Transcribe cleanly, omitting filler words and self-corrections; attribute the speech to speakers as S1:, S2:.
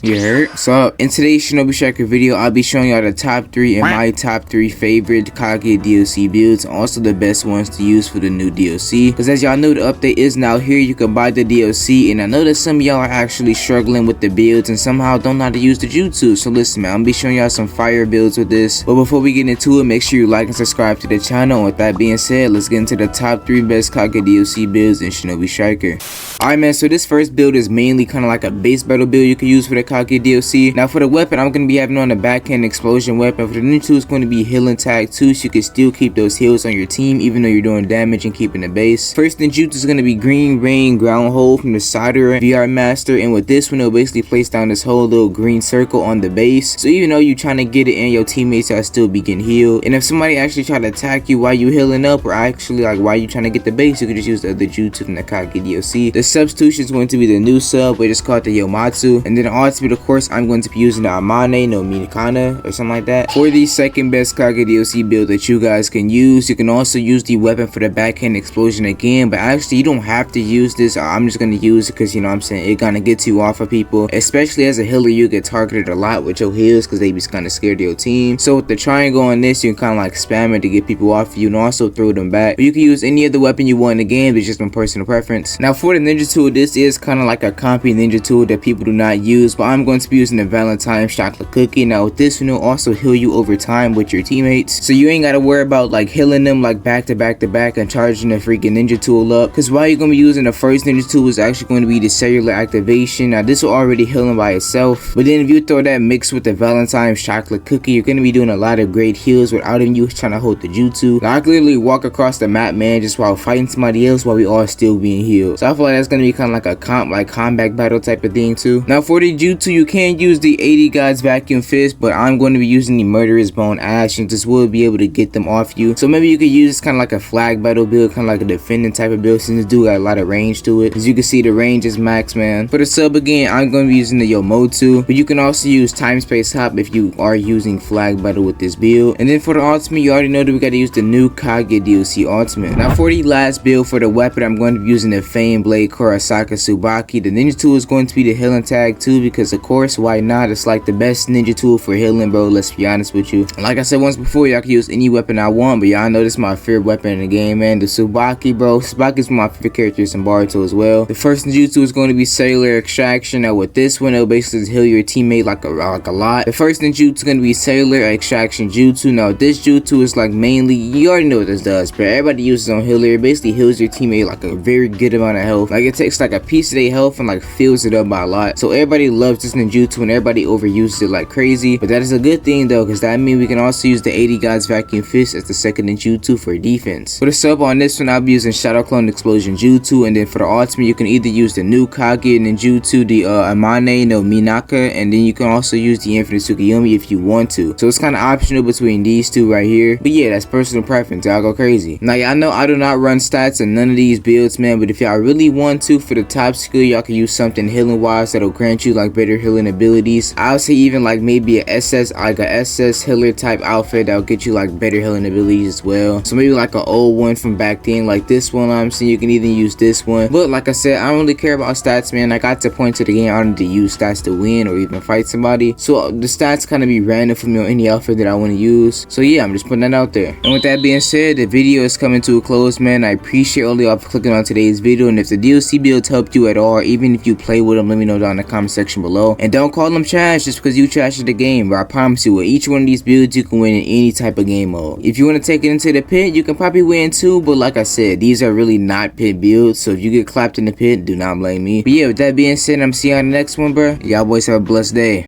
S1: You heard? So, in today's Shinobi Striker video, I'll be showing y'all the top 3 and my top 3 favorite Kaguya DLC builds, and also the best ones to use for the new DLC. Because as y'all know, the update is now here. You can buy the DLC, and I know that some of y'all are actually struggling with the builds and somehow don't know how to use the jutsu. So listen, man, I'm gonna be showing y'all some fire builds with this. But before we get into it, make sure you like and subscribe to the channel. And with that being said, let's get into the top 3 best Kaguya DLC builds in Shinobi Striker. Alright, man, so this first build is mainly kind of like a base battle build you can use for the Kaguya DLC. Now for the weapon, I'm going to be having on the backhand explosion weapon. For the ninja is going to be healing tag 2, so you can still keep those heals on your team even though you're doing damage and keeping the base. First ninjutsu is going to be green rain ground hold from the Cider VR master, and with this one it'll basically place down this whole little green circle on the base, so even though you're trying to get it in, your teammates are still be getting healed. And if somebody actually try to attack you while you healing up, or actually like while you trying to get the base, you can just use the other jutsu from the Kaguya DLC. The substitution is going to be the new sub, which is called the Yomatsu, and then the ultimate, of course, I'm going to be using the Amane no Minakana or something like that. For the second best Kaguya DLC build that you guys can use, you can also use the weapon for the backhand explosion again, but actually you don't have to use this. I'm just going to use it because, you know what I'm saying, it gonna get you off of people, especially as a healer. You get targeted a lot with your heals because they be kind of scared of your team. So with the triangle on this, you can kind of like spam it to get people off of you and also throw them back. But you can use any other weapon you want in the game. It's just my personal preference. Now for the ninja tool, this is kind of like a compy ninja tool that people do not use, but I'm going to be using the Valentine's chocolate cookie. Now with this one, it'll also heal you over time with your teammates, so you ain't got to worry about like healing them like back to back to back and charging the freaking ninja tool up, because while you're going to be using the first ninja tool is actually going to be the cellular activation. Now this will already heal them by itself, but then if you throw that mixed with the Valentine's chocolate cookie, you're going to be doing a lot of great heals without even you trying to hold the jutsu. Now I can literally walk across the map, man, just while fighting somebody else while we all still being healed. So I feel like that's going to be kind of like a combat battle type of thing too. Now for the jutsu, you can use the 80 God's vacuum fist, but I'm going to be using the murderous bone ash, and this will be able to get them off you. So maybe you could use this kind of like a flag battle build, kind of like a defending type of build, since this dude got a lot of range to it. As you can see, the range is max, man. For the sub again, I'm going to be using the Yomotu, but you can also use time space hop if you are using flag battle with this build. And then for the ultimate, you already know that we got to use the new Kaguya DLC ultimate. Now for the last build for the weapon, I'm going to be using the Fame Blade Kurosaka Tsubaki. The ninja tool is going to be the healing tag 2, because of course, why not? It's like the best ninja tool for healing, bro. Let's be honest with you. And like I said once before, y'all can use any weapon I want, but y'all know this is my favorite weapon in the game, man. The Tsubaki, bro. Tsubaki is one of my favorite characters in Boruto as well. The first ninjutsu is going to be cellular extraction. Now with this one, it'll basically heal your teammate like a lot. The first ninjutsu is going to be cellular extraction jutsu. Now this jutsu is like mainly, you already know what this does, but everybody uses on healer. It basically heals your teammate like a very good amount of health. Like it takes like a piece of their health and like fills it up by a lot. So everybody loves this ninjutsu and everybody overuses it like crazy, but that is a good thing though, because that means we can also use the 80 God's vacuum fist as the second ninjutsu for defense. For the sub on this one, I'll be using shadow clone explosion jutsu, and then for the ultimate, you can either use the new Kaguya ninjutsu, the Amane no Minaka, and then you can also use the infinite Tsukuyomi if you want to. So it's kind of optional between these two right here, but yeah, that's personal preference. Y'all go crazy. Now y'all know I do not run stats in none of these builds, man, but if y'all really want to, for the top skill, y'all can use something healing wise that'll grant you like better healing abilities. I would say even like maybe a SS healer type outfit that'll get you like better healing abilities as well. So maybe like an old one from back then, like this one. I'm saying you can even use this one, but like I said, I don't really care about stats, man. I got to point to the game, I don't need to use stats to win or even fight somebody, so the stats kind of be random for me on any outfit that I want to use. So yeah, I'm just putting that out there. And with that being said, the video is coming to a close, man. I appreciate all of y'all for clicking on today's video, and if the DLC builds helped you at all, or even if you play with them, let me know down in the comment section below. And don't call them trash just because you trashed the game, but I promise you, with each one of these builds, you can win in any type of game mode. If you want to take it into the pit, you can probably win too, but like I said, these are really not pit builds, so if you get clapped in the pit, do not blame me. But yeah, with that being said, I'm seeing you on the next one, bro. Y'all boys have a blessed day.